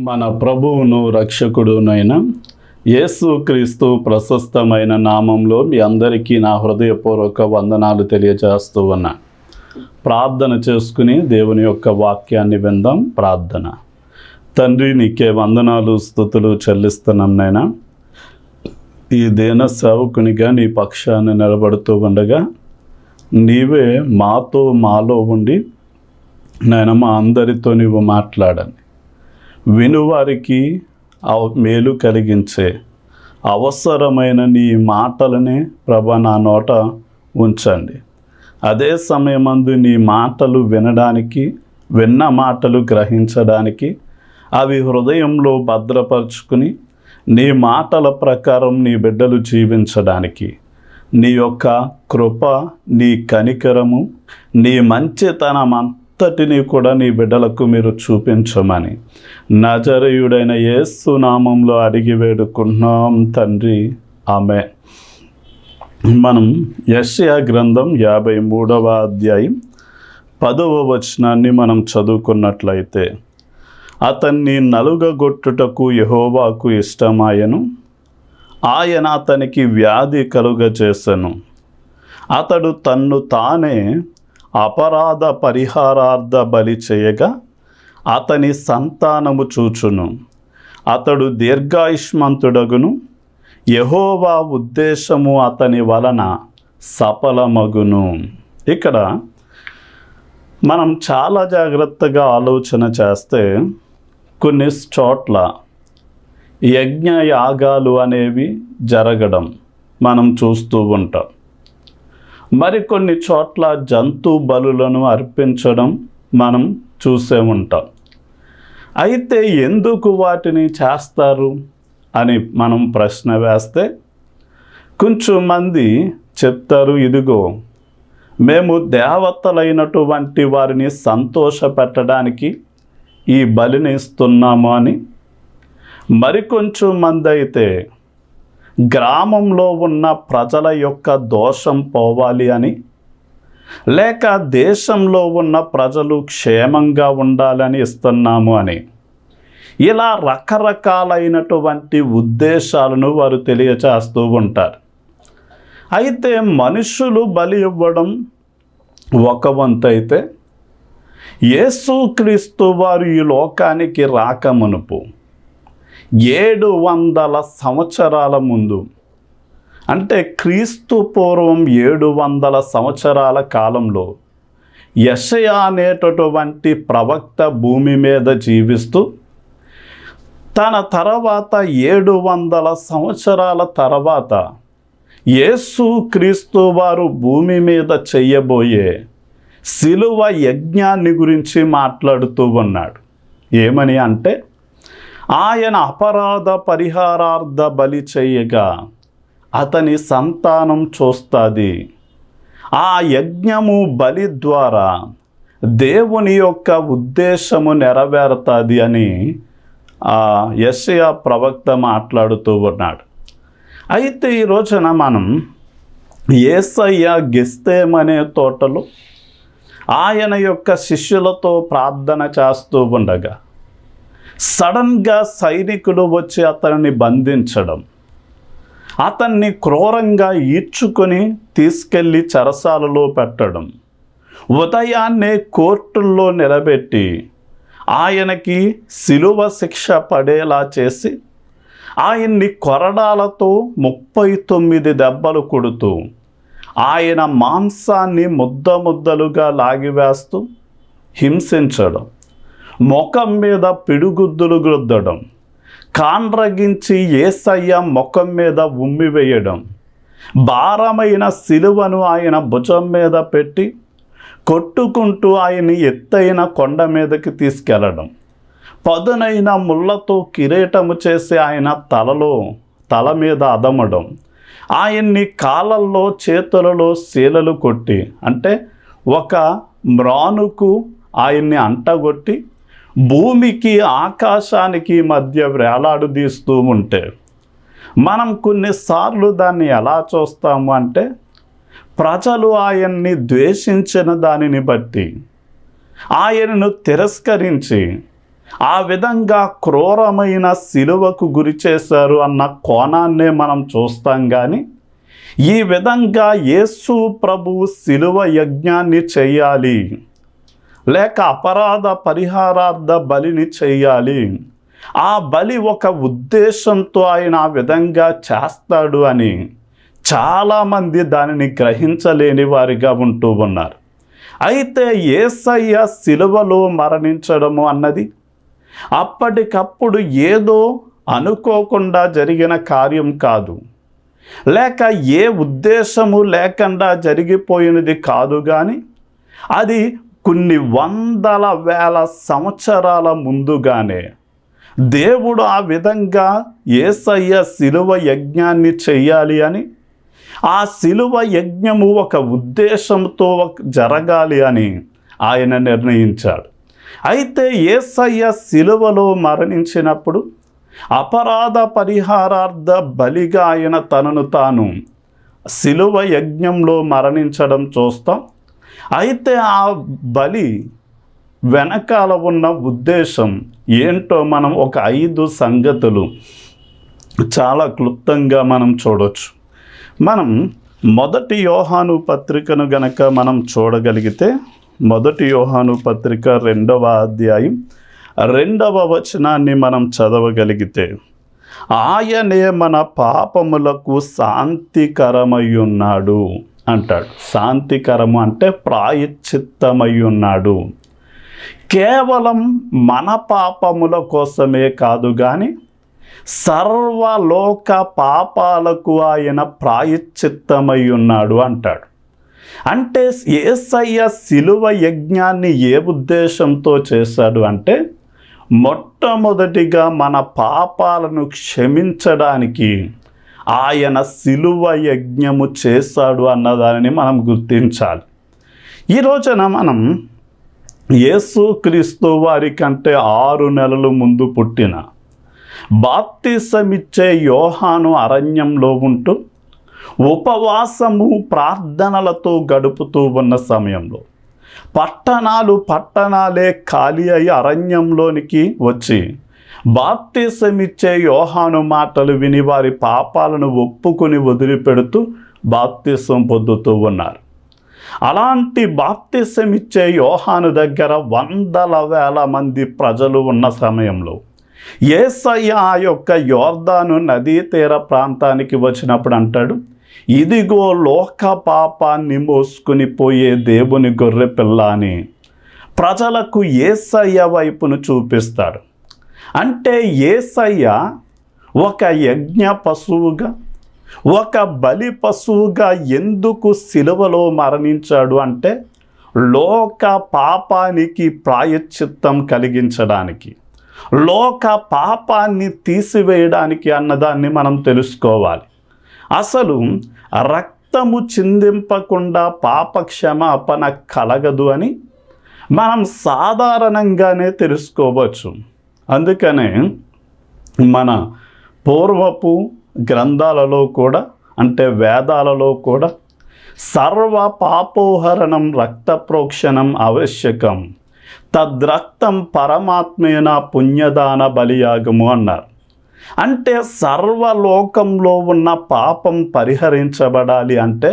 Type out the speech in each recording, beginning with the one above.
మన ప్రభువును రక్షకుడునైన యేసుక్రీస్తు ప్రశస్తమైన నామంలో మీ అందరికీ నా హృదయపూర్వక వందనాలు తెలియజేస్తూ ఉన్నా. ప్రార్థన చేసుకుని దేవుని యొక్క వాక్యాన్ని విందాం. ప్రార్థన. తండ్రి, నీకే వందనాలు స్తుతులు చెల్లిస్తున్నాం నైనా. ఈ దీన సేవకునిగా నీ పక్షాన్ని నిలబడుతూ ఉండగా నీవే మాలో ఉండి నాయన మా అందరితో నీవు మాట్లాడని, వినువారికి మేలు కలిగించే అవసరమైన నీ మాటలని ప్రభా నా నోట ఉంచండి. అదే సమయమందు నీ మాటలు వినడానికి, విన్న మాటలు గ్రహించడానికి, అవి హృదయంలో భద్రపరుచుకుని నీ మాటల ప్రకారం నీ బిడ్డలు జీవించడానికి నీ యొక్క కృప, నీ కనికరము, నీ మంచితనం అంతటినీ కూడా నీ బిడ్డలకు మీరు చూపించమని నజరేయుడైన యేసు నామంలో అడిగి వేడుకుంటున్నాం తండ్రి, ఆమేన్. మనం యెషయా గ్రంథం 53వ అధ్యాయం 10వ వచనాన్ని మనం చదువుకున్నట్లయితే, అతన్ని నలుగగొట్టుటకు యెహోవాకు ఇష్టమాయెను, ఆయన అతనికి వ్యాధి కలుగజేసెను. అతడు తన్ను తానే అపరాధ పరిహారార్థ బలి చేయగా అతని సంతానము చూచును. అతడు దీర్ఘాయుష్మంతుడగును, యెహోవా ఉద్దేశము అతని వలన సఫలమగును. ఇక్కడ మనం చాలా జాగ్రత్తగా ఆలోచన చేస్తే కొన్ని చోట్ల యజ్ఞ యాగాలు అనేవి జరగడం మనం చూస్తూ ఉంటాం. మరికొన్ని చోట్ల జంతు బలులను అర్పించడం మనం చూసే ఉంటాం. అయితే ఎందుకు వాటిని చేస్తారు అని మనం ప్రశ్న వేస్తే కొంచెం మంది చెప్తారు, ఇదిగో మేము దేవతలైనటువంటి వారిని సంతోషపెట్టడానికి ఈ బలిని ఇస్తున్నాము అని. మరికొంచెం మంది అయితే గ్రామంలో ఉన్న ప్రజల యొక్క దోషం పోవాలి అని, లేక దేశంలో ఉన్న ప్రజలు క్షేమంగా ఉండాలని ఇస్తున్నాము అని. ఇలా రకరకాలైనటువంటి ఉద్దేశాలను వారు తెలియచేస్తూ ఉంటారు. అయితే మనుషులు బలి ఇవ్వడం ఒక వంతు అయితే, యేసుక్రీస్తు వారు ఈ లోకానికి రాకమునుపు 700 సంవత్సరాల ముందు, అంటే క్రీస్తు పూర్వం 700 సంవత్సరాల కాలంలో యెషయా అనేటటువంటి ప్రవక్త భూమి మీద జీవిస్తూ తన తర్వాత 700 సంవత్సరాల తర్వాత యేసుక్రీస్తు వారు భూమి మీద చెయ్యబోయే శిలువ యజ్ఞాన్ని గురించి మాట్లాడుతూ ఉన్నాడు. ఏమని అంటే, ఆయన అపరాధ పరిహారార్థ బలి చేయగా అతని సంతానం చూస్తుంది. ఆ యజ్ఞము బలి ద్వారా దేవుని యొక్క ఉద్దేశము నెరవేరుతుంది అని యెషయా ప్రవక్త మాట్లాడుతూ ఉన్నాడు. అయితే ఈ రోజున మనం యేసయ్య గెత్సేమనే తోటలో ఆయన యొక్క శిష్యులతో ప్రార్థన చేస్తూ ఉండగా సడన్గా సైనికుడు వచ్చి అతన్ని బంధించడం, అతన్ని క్రూరంగా ఈడ్చుకొని తీసుకెళ్ళి చెరసాలలో పెట్టడం, ఉదయాన్నే కోర్టుల్లో నిలబెట్టి ఆయనకి శిలువ శిక్ష పడేలా చేసి ఆయన్ని కొరడాలతో 39 దెబ్బలు కొడుతూ ఆయన మాంసాన్ని ముద్దలుగా లాగివేస్తూ హింసించడం, ముఖం మీద పిడుగుద్దులు గుద్దడం, కాండ్రగించి యేసయ్య ముఖం మీద ఉమ్మివేయడం, భారమైన శిలువను ఆయన భుజం మీద పెట్టి కొట్టుకుంటూ ఆయన్ని ఎత్తైన కొండ మీదకి తీసుకెళ్ళడం, పదునైన ముళ్ళతో కిరీటము చేసి ఆయన తల మీద అదమడం, ఆయన్ని కాళ్ళల్లో చేతులలో శీలలు కొట్టి, అంటే ఒక మ్రానుకు ఆయన్ని అంటగొట్టి భూమికి ఆకాశానికి మధ్య వేలాడదీస్తూ ఉంటే మనం కొన్నిసార్లు దాన్ని ఎలా చూస్తాము అంటే, ప్రజలు ఆయన్ని ద్వేషించిన దానిని బట్టి, ఆయనను తిరస్కరించి ఆ విధంగా క్రూరమైన సిలువకు గురి చేశారు అన్న కోణాన్నే మనం చూస్తాం. కానీ ఈ విధంగా యేసు ప్రభువు సిలువ యజ్ఞాన్ని చేయాలి, లేక అపరాధ పరిహారార్థ బలిని చేయాలి, ఆ బలి ఒక ఉద్దేశంతో ఆయన ఆ విధంగా చేస్తాడు అని చాలామంది దానిని గ్రహించలేని వారిగా ఉంటూ ఉన్నారు. అయితే యేసయ్య సిలువలో మరణించడము అన్నది అప్పటికప్పుడు ఏదో అనుకోకుండా జరిగిన కార్యం కాదు, లేక ఏ ఉద్దేశము లేకుండా జరిగిపోయినది కాదు. కానీ అది కొన్ని వందల వేల సంవత్సరాల ముందుగానే దేవుడు ఆ విధంగా యేసయ్య సిలువ యజ్ఞాన్ని చెయ్యాలి అని, ఆ సిలువ యజ్ఞము ఒక ఉద్దేశంతో జరగాలి అని ఆయన నిర్ణయించాడు. అయితే యేసయ్య సిలువలో మరణించినప్పుడు అపరాధ పరిహారార్థ బలిగా ఆయన తనను తాను సిలువ యజ్ఞంలో మరణించడం చూస్తాం. అయితే ఆ బలి వెనకాల ఉన్న ఉద్దేశం ఏంటో మనం ఒక 5 సంగతులు చాలా క్లుప్తంగా మనం చూడవచ్చు. మనం మొదటి యోహాను పత్రికను గనక మనం చూడగలిగితే, మొదటి యోహాను పత్రిక 2వ అధ్యాయం 2వ వచనాన్ని మనం చదవగలిగితే, ఆయనే మన పాపములకు శాంతికరమై ఉన్నాడు అంటాడు. శాంతికరము అంటే ప్రాయశ్చిత్తమై ఉన్నాడు. కేవలం మన పాపముల కోసమే కాదు, కానీ సర్వలోక పాపాలకు ఆయన ప్రాయశ్చిత్తమై ఉన్నాడు అంటాడు. అంటే యేసయ్య సిలువ యజ్ఞాన్ని ఏ ఉద్దేశంతో చేశాడు అంటే, మొట్టమొదటిగా మన పాపాలను క్షమించడానికి ఆయన సిలువ యజ్ఞము చేశాడు అన్నదానిని మనం గుర్తించాలి. ఈ రోజున మనం యేసుక్రీస్తు వారి కంటే 6 నెలలు ముందు పుట్టిన బాప్తిసమిచ్చే యోహాను అరణ్యంలో ఉంటూ ఉపవాసము ప్రార్థనలతో గడుపుతూ ఉన్న సమయంలో పట్టణాలే ఖాళీ అయి అరణ్యంలోనికి వచ్చి బాప్తిసమిచ్చే యోహాను మాటలు విని వారి పాపాలను ఒప్పుకొని వదిలిపెడుతూ బాప్తిసం పొందుతూ ఉన్నారు. అలాంటి బాప్తిసమిచ్చే యోహాను దగ్గర వందల వేల మంది ప్రజలు ఉన్న సమయంలో యేసయ్య ఆ యొక్క యోర్దాను నదీ తీర ప్రాంతానికి వచ్చినప్పుడు అంటాడు, ఇదిగో లోక పాపాన్ని మోసుకుని పోయే దేవుని గొర్రె పిల్ల అని ప్రజలకు యేసయ్య వైపును చూపిస్తాడు. అంటే యేసయ్య ఒక యజ్ఞ పశువుగా, ఒక బలి పశువుగా ఎందుకు సిలువలో మరణించాడు అంటే, లోక పాపానికి ప్రాయశ్చిత్తం కలిగించడానికి, లోక పాపాన్ని తీసివేయడానికి అన్నదాన్ని మనం తెలుసుకోవాలి. అసలు రక్తము చిందింపకుండా పాప క్షమాపణ కలగదు అని మనం సాధారణంగానే తెలుసుకోవచ్చు. అందుకనే మన పూర్వపు గ్రంథాలలో కూడా, అంటే వేదాలలో కూడా, సర్వ పాపోహరణం రక్త ప్రోక్షణం ఆవశ్యకం, తద్రక్తం పరమాత్మేన పుణ్యదాన బలియాగము అన్నారు. అంటే సర్వలోకంలో ఉన్న పాపం పరిహరించబడాలి అంటే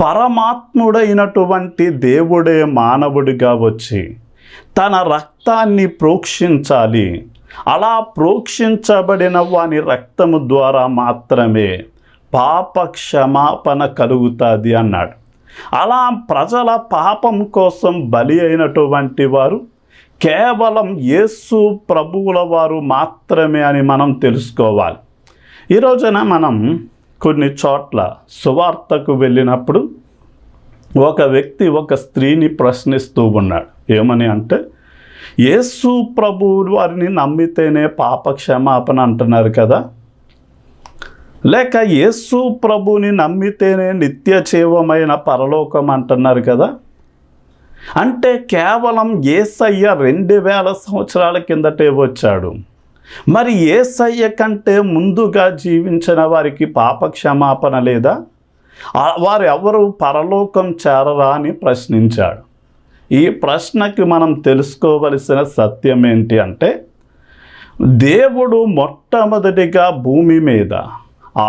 పరమాత్ముడైనటువంటి దేవుడే మానవుడిగా వచ్చి తన రక్తాన్ని ప్రోక్షించాలి. అలా ప్రోక్షించబడిన వాని రక్తము ద్వారా మాత్రమే పాప క్షమాపణ కలుగుతుంది అన్నాడు. అలా ప్రజల పాపం కోసం బలి అయినటువంటి వారు కేవలం యేసు ప్రభువుల వారు మాత్రమే అని మనం తెలుసుకోవాలి. ఈ రోజున మనం కొన్ని చోట్ల సువార్తకు వెళ్ళినప్పుడు ఒక వ్యక్తి ఒక స్త్రీని ప్రశ్నిస్తూ ఉన్నాడు. ఏమని అంటే, యేసు ప్రభువు వారిని నమ్మితేనే పాప క్షమాపణ అంటున్నారు కదా, లేక యేసు ప్రభుని నమ్మితేనే నిత్య జీవమైన పరలోకం అంటున్నారు కదా, అంటే కేవలం యేసయ్య 2000 సంవత్సరాల కిందటే వచ్చాడు, మరి యేసయ్య కంటే ముందుగా జీవించిన వారికి పాప క్షమాపణ లేదా, వారు ఎవరు పరలోకం చేరరా అని ప్రశ్నించాడు. ఈ ప్రశ్నకి మనం తెలుసుకోవలసిన సత్యం ఏంటి అంటే, దేవుడు మొట్టమొదటిగా భూమి మీద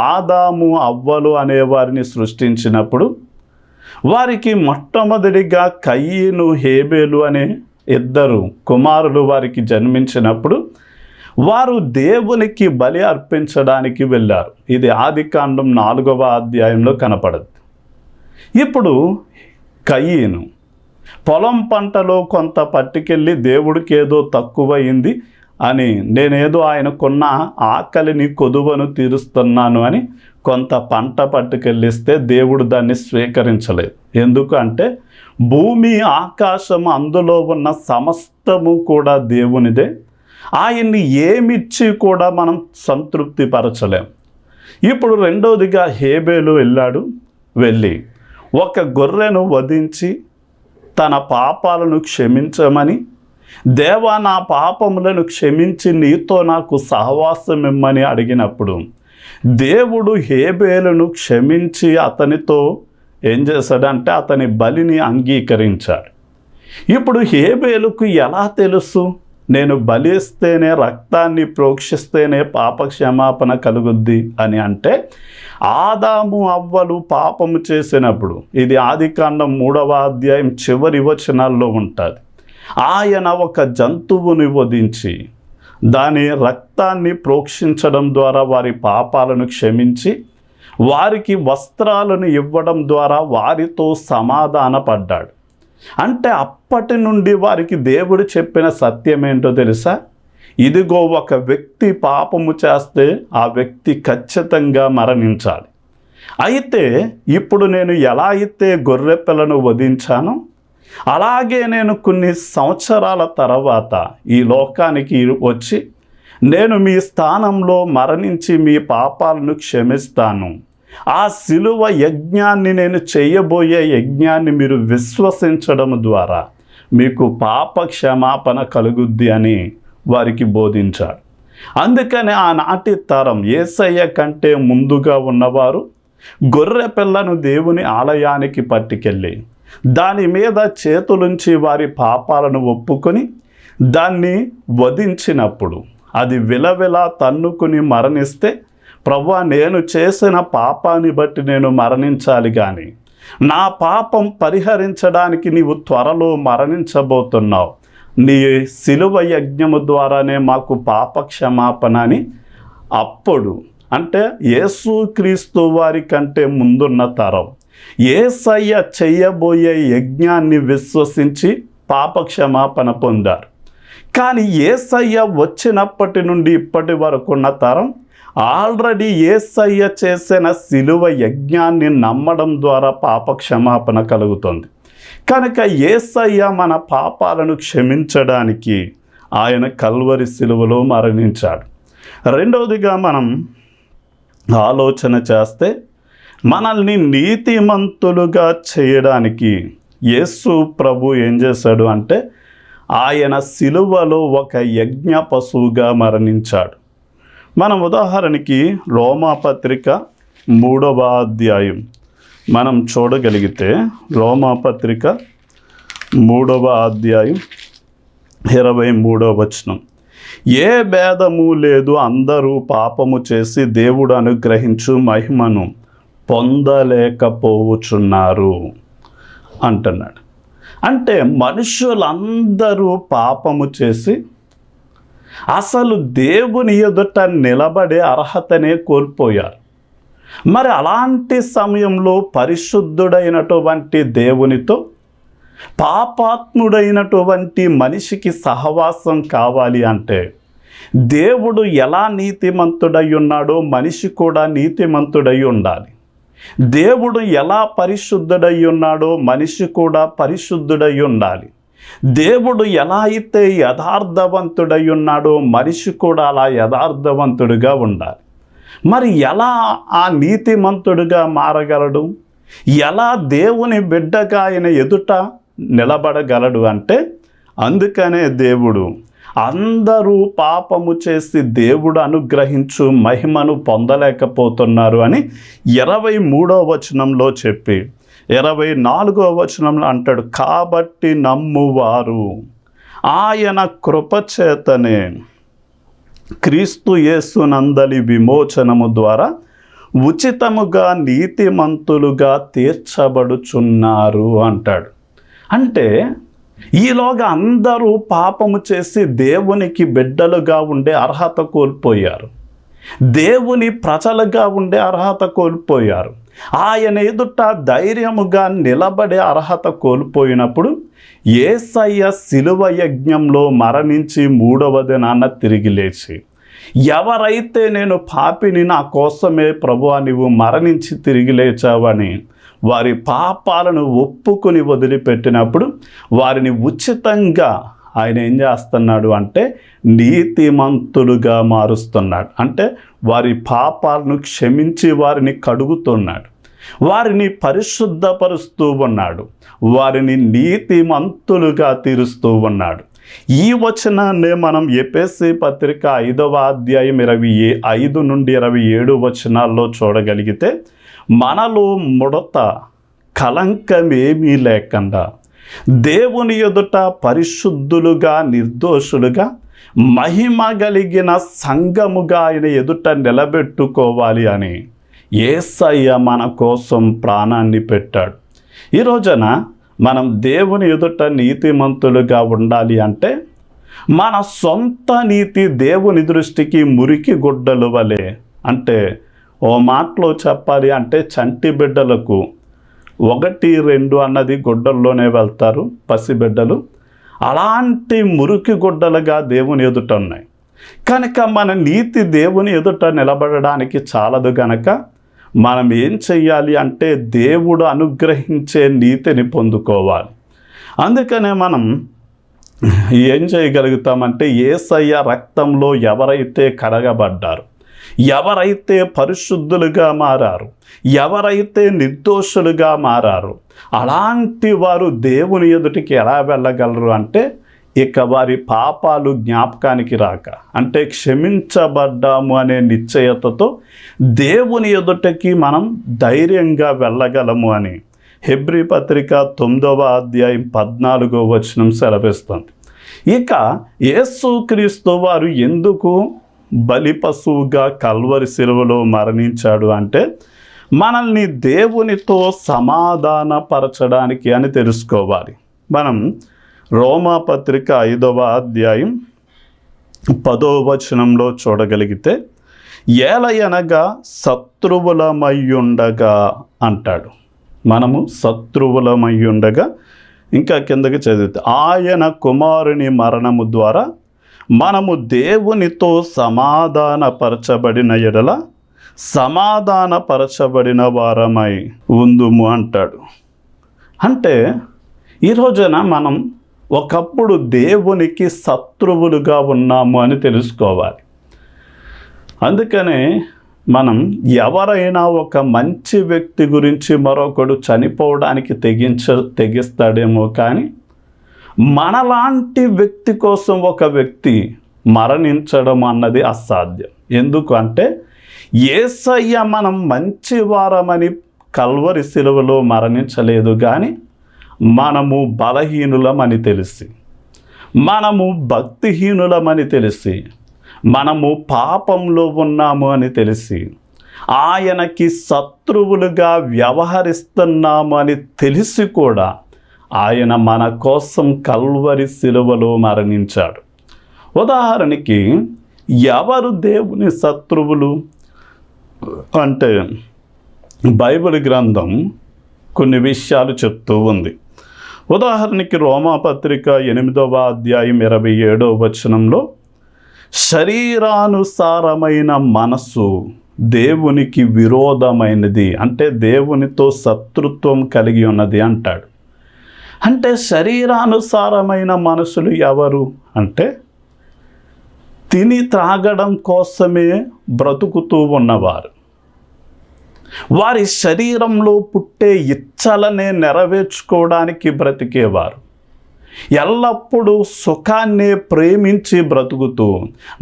ఆదాము అవ్వలు అనే వారిని సృష్టించినప్పుడు వారికి మొట్టమొదటిగా కయీను హేబేలు అనే ఇద్దరు కుమారులు వారికి జన్మించినప్పుడు వారు దేవునికి బలి అర్పించడానికి వెళ్ళారు. ఇది ఆదికాండం 4వ అధ్యాయంలో కనపడదు. ఇప్పుడు కయీను పొలం పంటలో కొంత పట్టుకెళ్ళి దేవుడికి ఏదో తక్కువయింది అని, నేనేదో ఆయనకున్న ఆకలిని కొదువను తీరుస్తున్నాను అని కొంత పంట పట్టుకెళ్ళిస్తే దేవుడు దాన్ని స్వీకరించలేదు. ఎందుకు అంటే భూమి ఆకాశం అందులో ఉన్న సమస్తము కూడా దేవునిదే. ఆయన్ని ఏమిచ్చి కూడా మనం సంతృప్తి పరచలేం. ఇప్పుడు రెండవదిగా హేబేలు వెళ్ళి ఒక గొర్రెను వధించి తన పాపాలను క్షమించమని, దేవా నా పాపములను క్షమించి నీతో నాకు సహవాసం ఇమ్మని అడిగినప్పుడు దేవుడు హేబేలును క్షమించి అతనితో ఏం చేశాడంటే అతని బలిని అంగీకరించాడు. ఇప్పుడు హేబేలుకు ఎలా తెలుసు నేను బలిస్తేనే, రక్తాన్ని ప్రోక్షిస్తేనే పాప క్షమాపణ కలుగుద్ది అని అంటే, ఆదాము అవ్వలు పాపము చేసినప్పుడు, ఇది ఆదికాండం 3వ అధ్యాయం చివరి వచనాల్లో ఉంటుంది, ఆయన ఒక జంతువుని వధించి దాని రక్తాన్ని ప్రోక్షించడం ద్వారా వారి పాపాలను క్షమించి వారికి వస్త్రాలను ఇవ్వడం ద్వారా వారితో సమాధానపడ్డాడు. అంటే అప్పటి నుండి వారికి దేవుడు చెప్పిన సత్యం ఏంటో తెలుసా? ఇదిగో ఒక వ్యక్తి పాపము చేస్తే ఆ వ్యక్తి ఖచ్చితంగా మరణించాలి. అయితే ఇప్పుడు నేను ఎలా అయితే గొర్రె పిల్లను వధించానో అలాగే నేను కొన్ని సంవత్సరాల తర్వాత ఈ లోకానికి వచ్చి నేను మీ స్థానంలో మరణించి మీ పాపాలను క్షమిస్తాను. ఆ శిలువ యజ్ఞాన్ని, నేను చేయబోయే యజ్ఞాన్ని మీరు విశ్వసించడం ద్వారా మీకు పాప క్షమాపణ కలుగుద్ది అని వారికి బోధించాడు. అందుకని ఆనాటి తరం యేసయ్య కంటే ముందుగా ఉన్నవారు గొర్రె పిల్లను దేవుని ఆలయానికి పట్టుకెళ్ళి దాని మీద చేతులుంచి వారి పాపాలను ఒప్పుకొని దాన్ని వధించినప్పుడు అది విలవిలా తన్నుకుని మరణిస్తే, ప్రభువా నేను చేసిన పాపాన్ని బట్టి నేను మరణించాలి, కానీ నా పాపం పరిహరించడానికి నీవు త్వరలో మరణించబోతున్నావు, నీ శిలువ యజ్ఞము ద్వారానే మాకు పాప క్షమాపణ అని అప్పుడు, అంటే యేసుక్రీస్తు వారి కంటే ముందున్న తరం యేసయ్య చెయ్యబోయే యజ్ఞాన్ని విశ్వసించి పాప క్షమాపణ పొందారు. కానీ యేసయ్య వచ్చినప్పటి నుండి ఇప్పటి వరకు ఉన్న తరం ఆల్రెడీ యేసయ్య చేసిన శిలువ యజ్ఞాన్ని నమ్మడం ద్వారా పాప క్షమాపణ కలుగుతుంది. కనుక యేసయ్య మన పాపాలను క్షమించడానికి ఆయన కల్వరి శిలువలో మరణించాడు. రెండవదిగా మనం ఆలోచన చేస్తే, మనల్ని నీతిమంతులుగా చేయడానికి యేసు ప్రభు ఏం చేశాడు అంటే ఆయన శిలువలో ఒక యజ్ఞ పశువుగా మరణించాడు. మనం ఉదాహరణకి రోమాపత్రిక 3వ అధ్యాయం మనం చూడగలిగితే, రోమాపత్రిక 3వ అధ్యాయం 23వ వచనం, ఏ భేదము లేదు, అందరూ పాపము చేసి దేవుడు అనుగ్రహించు మహిమను పొందలేకపోవచ్చున్నారు అంటున్నాడు. అంటే మనుషులందరూ పాపము చేసి అసలు దేవుని ఎదుట నిలబడే అర్హతనే కోల్పోయారు. మరి అలాంటి సమయంలో పరిశుద్ధుడైనటువంటి దేవునితో పాపాత్ముడైనటువంటి మనిషికి సహవాసం కావాలి అంటే దేవుడు ఎలా నీతిమంతుడై ఉన్నాడో మనిషి కూడా నీతిమంతుడై ఉండాలి. దేవుడు ఎలా పరిశుద్ధుడై ఉన్నాడో మనిషి కూడా పరిశుద్ధుడై ఉండాలి. దేవుడు ఎలా అయితే యథార్థవంతుడై ఉన్నాడో మనిషి కూడా అలా యథార్థవంతుడిగా ఉండాలి. మరి ఎలా ఆ నీతిమంతుడిగా మారగలడు? ఎలా దేవుని బిడ్డగా ఆయన ఎదుట నిలబడగలడు అంటే, అందుకనే దేవుడు అందరూ పాపము చేసి దేవుడు అనుగ్రహించు మహిమను పొందలేకపోతున్నారు అని 23వ వచనంలో చెప్పి 24వ వచనంలో అంటాడు, కాబట్టి నమ్మువారు ఆయన కృపచేతనే క్రీస్తు యేసునందలి విమోచనము ద్వారా ఉచితముగా నీతిమంతులుగా తీర్చబడుచున్నారు అంటాడు. అంటే ఈలోగా అందరూ పాపము చేసి దేవునికి బిడ్డలుగా ఉండే అర్హత కోల్పోయారు, దేవుని ప్రజలుగా ఉండే అర్హత కోల్పోయారు. ఆయన ఎదుట ధైర్యముగా నిలబడే అర్హత కోల్పోయినప్పుడు యేసయ్య శిలువ యజ్ఞంలో మరణించి 3వ దినాన తిరిగి లేచి, ఎవరైతే నేను పాపిని, నా కోసమే ప్రభువా నీవు మరణించి తిరిగి లేచావని వారి పాపాలను ఒప్పుకొని వదిలిపెట్టినప్పుడు వారిని ఉచితంగా ఆయన ఏం చేస్తున్నాడు అంటే నీతిమంతులుగా మారుస్తున్నాడు. అంటే వారి పాపాలను క్షమించి వారిని కడుగుతున్నాడు, వారిని పరిశుద్ధపరుస్తూ ఉన్నాడు, వారిని నీతిమంతులుగా తీరుస్తూ ఉన్నాడు. ఈ వచనాన్నే మనం ఎఫెసీ పత్రిక 5వ అధ్యాయం 25 నుండి 27 వచనాల్లో చూడగలిగితే, మనలో ముడత కళంకమేమీ లేకుండా దేవుని ఎదుట పరిశుద్ధులుగా నిర్దోషులుగా మహిమ కలిగిన సంఘముగా ఆయన ఎదుట నిలబెట్టుకోవాలి అని యేసయ్య మన కోసం ప్రాణాన్ని పెట్టాడు. ఈ రోజున మనం దేవుని ఎదుట నీతిమంతులుగా ఉండాలి అంటే మన సొంత నీతి దేవుని దృష్టికి మురికి గుడ్డలు వలె. అంటే ఓ మాటలో చెప్పాలి అంటే చంటి బిడ్డలకు 1, 2 అన్నది గుడ్డల్లోనే వెళ్తారు పసిబిడ్డలు. అలాంటి మురికి గుడ్డలుగా దేవుని ఎదుట ఉన్నాయి కనుక మన నీతి దేవుని ఎదుట నిలబడడానికి చాలదు గనక మనం ఏం చెయ్యాలి అంటే దేవుడు అనుగ్రహించే నీతిని పొందుకోవాలి. అందుకనే మనం ఏం చేయగలుగుతామంటే యేసయ్య రక్తంలో ఎవరైతే కడగబడ్డారు, ఎవరైతే పరిశుద్ధులుగా మారారు, ఎవరైతే నిర్దోషులుగా మారారు, అలాంటి వారు దేవుని ఎదుటికి ఎలా వెళ్ళగలరు అంటే ఇక వారి పాపాలు జ్ఞాపకానికి రాక, అంటే క్షమించబడ్డాము అనే నిశ్చయతతో దేవుని ఎదుటికి మనం ధైర్యంగా వెళ్ళగలము అని హెబ్రీ పత్రిక 9వ అధ్యాయం 14వ వచనం సెలవిస్తుంది. ఇక యేసుక్రీస్తు వారు ఎందుకు బలి పశువుగా కల్వరి శిలువలో మరణించాడు అంటే మనల్ని దేవునితో సమాధానపరచడానికి అని తెలుసుకోవాలి. మనం రోమా పత్రిక 5వ అధ్యాయం 10వ వచనంలో చూడగలిగితే, ఏలయనగా శత్రువులమయ్యుండగా అంటాడు. మనము శత్రువులమయ్యుండగా ఇంకా కిందకి చదివితే, ఆయన కుమారుని మరణము ద్వారా మనము దేవునితో సమాధానపరచబడిన ఎడల సమాధానపరచబడిన వారమై ఉందుము అంటాడు. అంటే ఈ రోజున మనం ఒకప్పుడు దేవునికి శత్రువులుగా ఉన్నాము అని తెలుసుకోవాలి. అందుకనే మనం ఎవరైనా ఒక మంచి వ్యక్తి గురించి మరొకడు చనిపోవడానికి తెగిస్తాడేమో కానీ మనలాంటి వ్యక్తి కోసం ఒక వ్యక్తి మరణించడం అన్నది అసాధ్యం. ఎందుకు అంటే యేసయ్య మనం మంచి వారమని కల్వరి శిలువలో మరణించలేదు కానీ మనము బలహీనులమని తెలిసి, మనము భక్తిహీనులమని తెలిసి, మనము పాపంలో ఉన్నాము అని తెలిసి, ఆయనకి శత్రువులుగా వ్యవహరిస్తున్నాము అని తెలిసి కూడా ఆయన మన కోసం కల్వరి శిలువలో మరణించాడు. ఉదాహరణకి ఎవరు దేవుని శత్రువులు అంటే బైబిల్ గ్రంథం కొన్ని విషయాలు చెప్తూ ఉంది. ఉదాహరణకి రోమా పత్రిక 8వ అధ్యాయం 27వ వచనంలో, శరీరానుసారమైన మనస్సు దేవునికి విరోధమైనది, అంటే దేవునితో శత్రుత్వం కలిగి ఉన్నది అంటాడు. అంటే శరీరానుసారమైన మనసులు ఎవరు అంటే తిని త్రాగడం కోసమే బ్రతుకుతూ ఉన్నవారు, వారి శరీరంలో పుట్టే ఇచ్చలనే నెరవేర్చుకోవడానికి బ్రతికేవారు, ఎల్లప్పుడూ సుఖాన్నే ప్రేమించి బ్రతుకుతూ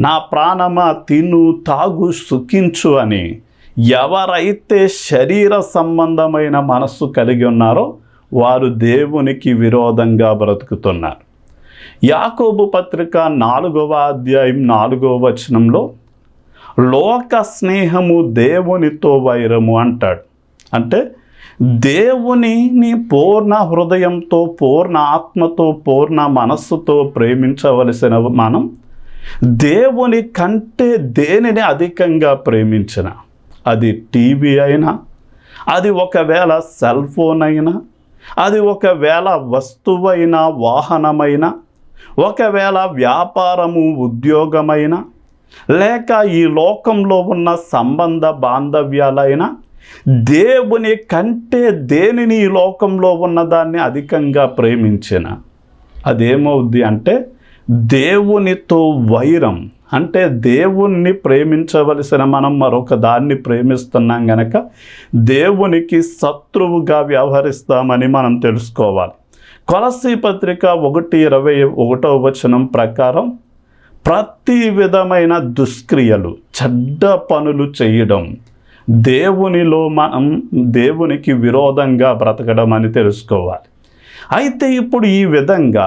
నా ప్రాణమా తిను తాగు సుఖించు అని ఎవరైతే శరీర సంబంధమైన మనస్సు కలిగి ఉన్నారో వారు దేవునికి విరోధంగా బ్రతుకుతున్నారు. యాకోబు పత్రిక 4వ అధ్యాయం 4వ వచనంలో లోక స్నేహము దేవునితో వైరము అంటాడు. అంటే దేవునిని పూర్ణ హృదయంతో, పూర్ణ ఆత్మతో, పూర్ణ మనస్సుతో ప్రేమించవలసిన మనం దేవుని కంటే దేనిని అధికంగా ప్రేమించిన, అది టీవీ అయినా, అది ఒకవేళ సెల్ ఫోన్ అయినా, అది ఒకవేళ వస్తువైనా, వాహనమైనా, ఒకవేళ వ్యాపారము, ఉద్యోగమైనా, లేక ఈ లోకంలో ఉన్న సంబంధ బాంధవ్యాలైనా, దేవుని కంటే దేనిని ఈ లోకంలో ఉన్నదాన్ని అధికంగా ప్రేమించిన అదేమవుద్ది అంటే దేవునితో వైరం. అంటే దేవుణ్ణి ప్రేమించవలసిన మనం మరొక దాన్ని ప్రేమిస్తున్నాం గనక దేవునికి శత్రువుగా వ్యవహరిస్తామని మనం తెలుసుకోవాలి. కొలస్సీ పత్రిక 1:21 వచనం ప్రకారం ప్రతి విధమైన దుష్క్రియలు, చెడ్డ పనులు చేయడం దేవునిలో మనం దేవునికి విరోధంగా బ్రతకడం అని తెలుసుకోవాలి. అయితే ఇప్పుడు ఈ విధంగా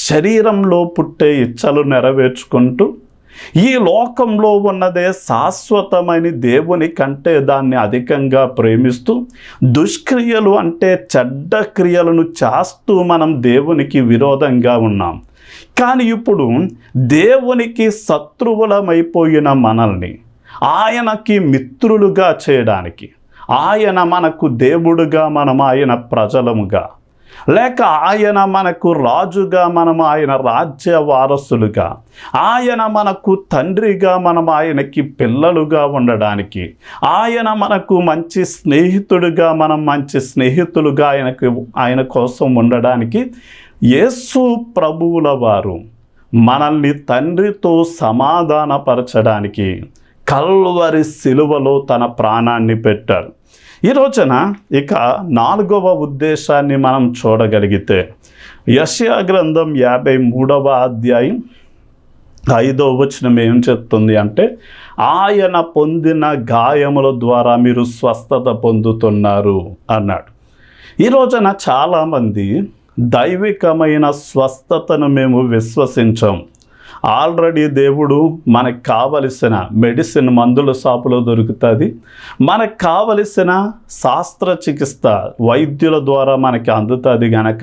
శరీరంలో పుట్టే ఇచ్చలు నెరవేర్చుకుంటూ ఈ లోకంలో ఉన్నదే శాశ్వతమైన దేవుని కంటే దాన్ని అధికంగా ప్రేమిస్తూ దుష్క్రియలు అంటే చెడ్డ క్రియలను చేస్తూ మనం దేవునికి విరోధంగా ఉన్నాం. కానీ ఇప్పుడు దేవునికి శత్రువులమైపోయిన మనల్ని ఆయనకి మిత్రులుగా చేయడానికి, ఆయన మనకు దేవుడుగా, మనం ఆయన ప్రజలముగా, లేక ఆయన మనకు రాజుగా, మనం ఆయన రాజ్య వారసులుగా, ఆయన మనకు తండ్రిగా, మనం ఆయనకి పిల్లలుగా ఉండడానికి, ఆయన మనకు మంచి స్నేహితుడిగా, మనం మంచి స్నేహితులుగా ఆయన కోసం ఉండడానికి యేసు ప్రభువుల వారు మనల్ని తండ్రితో సమాధానపరచడానికి కల్వరి శిలువలో తన ప్రాణాన్ని పెట్టారు. ఈ రోజున ఇక 4వ ఉద్దేశాన్ని మనం చూడగలిగితే యెషయా గ్రంథం 53వ అధ్యాయం 5వ వచనం ఏం చెప్తుంది అంటే ఆయన పొందిన గాయముల ద్వారా మీరు స్వస్థత పొందుతున్నారు అన్నాడు. ఈ రోజున చాలామంది దైవికమైన స్వస్థతను మేము విశ్వసించాం. ఆల్రెడీ దేవుడు మనకు కావలసిన మెడిసిన్ మందుల షాపులో దొరుకుతుంది, మనకు కావలసిన శస్త్రచికిత్స వైద్యుల ద్వారా మనకి అందుతుంది గనక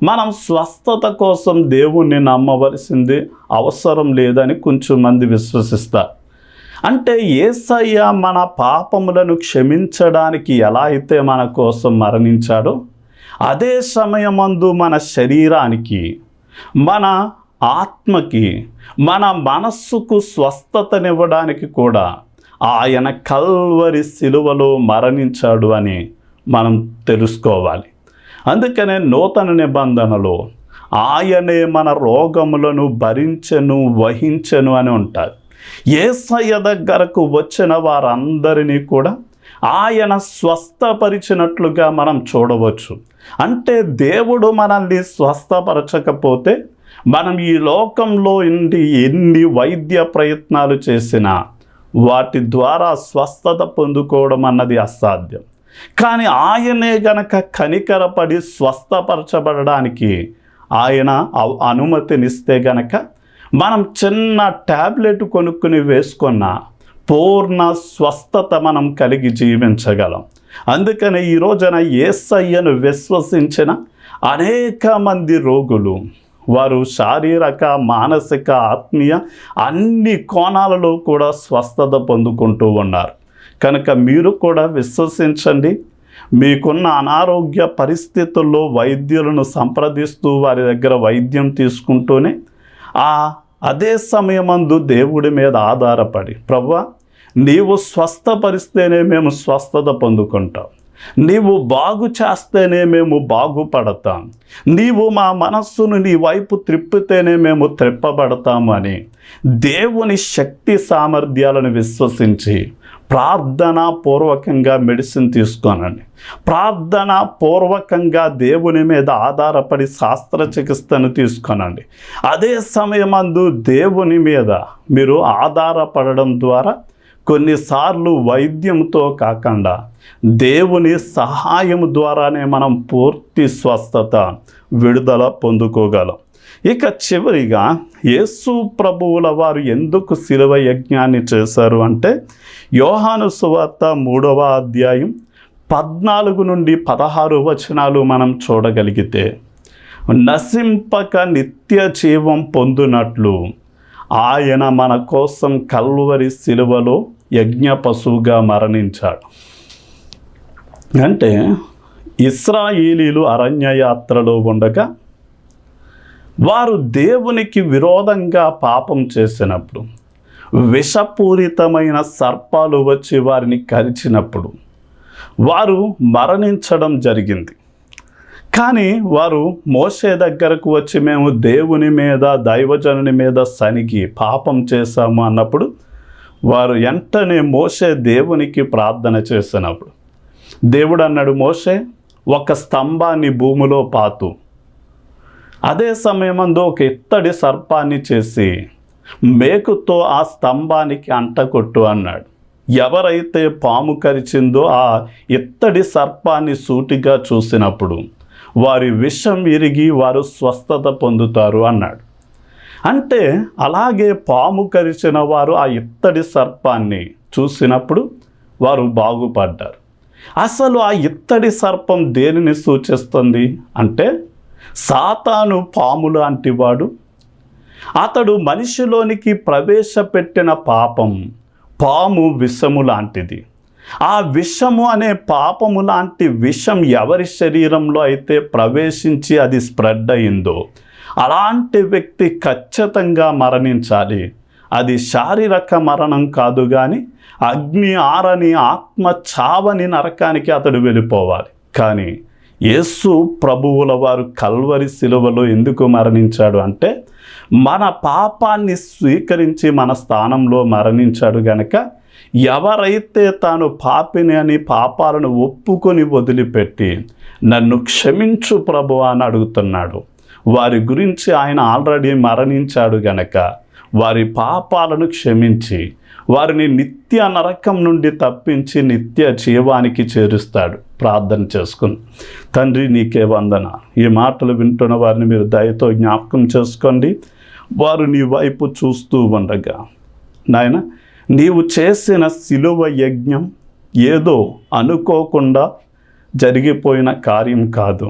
మనం స్వస్థత కోసం దేవుణ్ణి నమ్మవలసింది అవసరం లేదని కొంచెం మంది విశ్వసిస్తారు. అంటే యేసయ్య మన పాపములను క్షమించడానికి ఎలా అయితే మన కోసం మరణించాడో అదే సమయమందు మన శరీరానికి, మన ఆత్మకి, మన మనస్సుకు స్వస్థతనివ్వడానికి కూడా ఆయన కల్వరి శిలువలో మరణించాడు అని మనం తెలుసుకోవాలి. అందుకనే నూతన నిబంధనలో ఆయనే మన రోగములను భరించెను, వహించెను అని ఉంటారు. యేసయ్య దగ్గరకు వచ్చిన వారందరినీ కూడా ఆయన స్వస్థపరిచినట్లుగా మనం చూడవచ్చు. అంటే దేవుడు మనల్ని స్వస్థపరచకపోతే మనం ఈ లోకంలో ఎన్ని వైద్య ప్రయత్నాలు చేసినా వాటి ద్వారా స్వస్థత పొందుకోవడం అన్నది అసాధ్యం. కానీ ఆయనే గనక కనికరపడి స్వస్థపరచబడడానికి ఆయన అనుమతినిస్తే గనక మనం చిన్న ట్యాబ్లెట్ కొనుక్కుని వేసుకున్న పూర్ణ స్వస్థత మనం కలిగి జీవించగలం. అందుకని ఈ రోజున యేసయ్యను విశ్వసించిన అనేక మంది రోగులు వారు శారీరక, మానసిక, ఆత్మీయ అన్ని కోణాలలో కూడా స్వస్థత పొందుకుంటూ ఉన్నారు. కనుక మీరు కూడా విశ్వసించండి. మీకున్న అనారోగ్య పరిస్థితుల్లో వైద్యులను సంప్రదిస్తూ వారి దగ్గర వైద్యం తీసుకుంటూనే అదే సమయమందు దేవుడి మీద ఆధారపడి, ప్రభువా నీవు స్వస్థపరిస్తేనే మేము స్వస్థత పొందుకుంటాం, నీవు బాగు చేస్తేనే మేము బాగుపడతాం, నీవు మా మనస్సును నీ వైపు త్రిప్పితేనే మేము త్రిప్పబడతాము అని దేవుని శక్తి సామర్థ్యాలను విశ్వసించి ప్రార్థనాపూర్వకంగా మెడిసిన్ తీసుకోనండి. ప్రార్థనాపూర్వకంగా దేవుని మీద ఆధారపడి శస్త్రచికిత్సను తీసుకోనండి. అదే సమయమందు దేవుని మీద మీరు ఆధారపడడం ద్వారా కొన్నిసార్లు వైద్యంతో కాకుండా దేవుని సహాయం ద్వారానే మనం పూర్తి స్వస్థత, విడుదల పొందుకోగలం. ఇక చివరిగా యేసు ప్రభువుల వారు ఎందుకు శిలువ యజ్ఞాన్ని చేశారు అంటే, యోహాను సువార్త 3వ అధ్యాయం 14 నుండి 16 వచనాలు మనం చూడగలిగితే, నశింపక నిత్య జీవం పొందునట్లు ఆయన మన కోసం కల్వరి శిలువలో యజ్ఞ పశువుగా మరణించాడు. అంటే ఇశ్రాయేలీలు అరణ్య యాత్రలో ఉండగా వారు దేవునికి విరోధంగా పాపం చేసినప్పుడు, విషపూరితమైన సర్పాలు వచ్చి వారిని కరిచినప్పుడు వారు మరణించడం జరిగింది. కానీ వారు మోషే దగ్గరకు వచ్చి మేము దేవుని మీద, దైవజనుని మీద సనిగి పాపం చేశాము అన్నప్పుడు వారు వెంటనే మోషే దేవునికి ప్రార్థన చేసినప్పుడు దేవుడు అన్నాడు, మోషే ఒక స్తంభాన్ని భూమిలో పాతు, అదే సమయమందు ఒక ఇత్తడి సర్పాన్ని చేసి మేకుతో ఆ స్తంభానికి అంటకొట్టు అన్నాడు. ఎవరైతే పాము కరిచిందో ఆ ఇత్తడి సర్పాన్ని సూటిగా చూసినప్పుడు వారి విషం విరిగి వారు స్వస్థత పొందుతారు అన్నాడు. అంటే అలాగే పాము కరిచిన వారు ఆ ఇత్తడి సర్పాన్ని చూసినప్పుడు వారు బాగుపడ్డారు. అసలు ఆ ఇత్తడి సర్పం దేనిని సూచిస్తుంది అంటే, సాతాను పాము లాంటి వాడు. అతడు మనిషిలోనికి ప్రవేశపెట్టిన పాపం, పాము విషము లాంటిది. ఆ విషము అనే పాపము లాంటి విషం ఎవరి శరీరంలో అయితే ప్రవేశించి అది స్ప్రెడ్ అయిందో అలాంటి వ్యక్తి ఖచ్చితంగా మరణించాలి. అది శారీరక మరణం కాదు, కానీ అగ్ని ఆరని ఆత్మ చావని నరకానికి అతడు వెళ్ళిపోవాలి. కానీ యేసు ప్రభువుల వారు కల్వరి శిలువలో ఎందుకు మరణించాడు అంటే, మన పాపాన్ని స్వీకరించి మన స్థానంలో మరణించాడు గనక, ఎవరైతే తాను పాపిని అని పాపాలను ఒప్పుకొని వదిలిపెట్టి నన్ను క్షమించు ప్రభువా అని అడుగుతున్నాడు, వారి గురించి ఆయన ఆల్రెడీ మరణించాడు గనక వారి పాపాలను క్షమించి వారిని నిత్య నరకం నుండి తప్పించి నిత్య జీవానికి చేరుస్తాడు. ప్రార్థన చేసుకుని, తండ్రి నీకే వందన. ఈ మాటలు వింటున్న వారిని మీరు దయతో జ్ఞాపకం చేసుకోండి. వారు నీ వైపు చూస్తూ ఉండగా, నాయన నీవు చేసిన శిలువ యజ్ఞం ఏదో అనుకోకుండా జరిగిపోయిన కార్యం కాదు.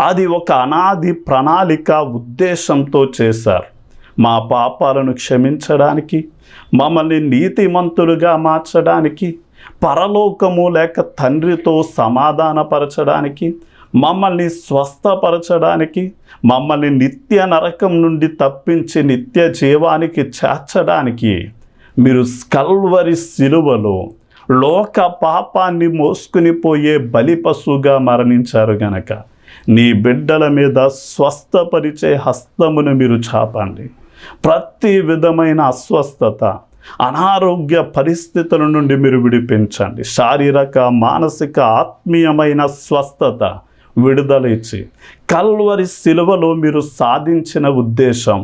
అది ఒక అనాది ప్రణాళిక, ఉద్దేశంతో చేశారు. మా పాపాలను క్షమించడానికి, మమ్మల్ని నీతిమంతులుగా మార్చడానికి, పరలోకము లేక తండ్రితో సమాధానపరచడానికి, మమ్మల్ని స్వస్థపరచడానికి, మమ్మల్ని నిత్య నరకం నుండి తప్పించి నిత్య జీవానికి చేర్చడానికి మీరు కల్వరి శిలువలో లోక పాపాన్ని మోసుకుని పోయే బలి పశువుగా మరణించారు గనక నీ బిడ్డల మీద స్వస్థపరిచే హస్తమును మీరు చాపండి. ప్రతి విధమైన అస్వస్థత, అనారోగ్య పరిస్థితుల నుండి మీరు విడిపించండి. శారీరక, మానసిక, ఆత్మీయమైన స్వస్థత, విడుదల ఇచ్చి కల్వరి శిలువలో మీరు సాధించిన ఉద్దేశం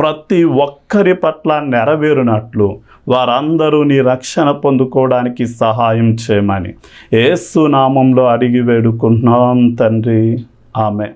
ప్రతి ఒక్కరి పట్ల నెరవేరునట్లు వారందరూ నీ రక్షణ పొందుకోవడానికి సహాయం చేయమని యేసు నామంలో అడిగి వేడుకుంటున్నాం తండ్రి. ఆమెన్.